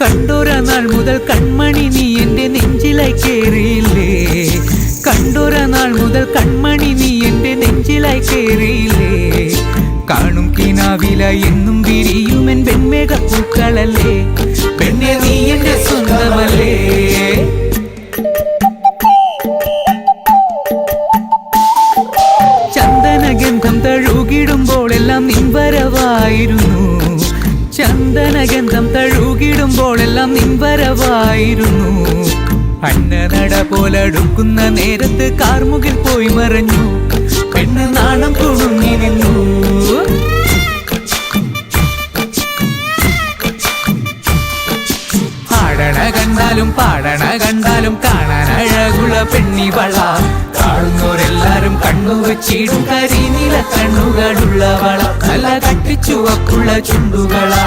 കണ്ടൊര നാൾ മുതൽ കൺമണി നീ എൻ്റെ നെഞ്ചിലായി കേറിയില്ലേ. കണ്ടൊര നാൾ മുതൽ കൺമണി നീ എൻ്റെ നെഞ്ചിലായി കേറിയില്ലേ. കാണും കിനാവില എന്നും വിരിയുമെൻ വെൺമേഘപ്പൂക്കളല്ലേ. പെണ്ണെ നീ എൻ്റെ സ്വന്തമല്ലേ. ചന്ദനഗന്ധം തഴുകിടുമ്പോഴെല്ലാം നിൻവരവായിരുന്നു. ചന്ദനഗന്ധം തഴുകിടുമ്പോഴെല്ലാം നിൻവരവായിരുന്നു. അന്നനട പോലടുക്കുന്ന നേരത്ത് കാർമുകിൽ പോയി മറഞ്ഞു. പെണ്ണ് നാണം കുണുങ്ങി നിന്നു. ആടണ കണ്ടാലും പാടണ കണ്ടാലും കാണാൻ അഴകുള്ള പെണ്ണിവള. കാണുന്നോരെല്ലാരും കണ്ണുവച്ചിടും കരിനീല കണ്ണുകളുള്ളവള. നല്ല കട്ടിച്ചുവപ്പുള്ള ചുണ്ടുകളാ.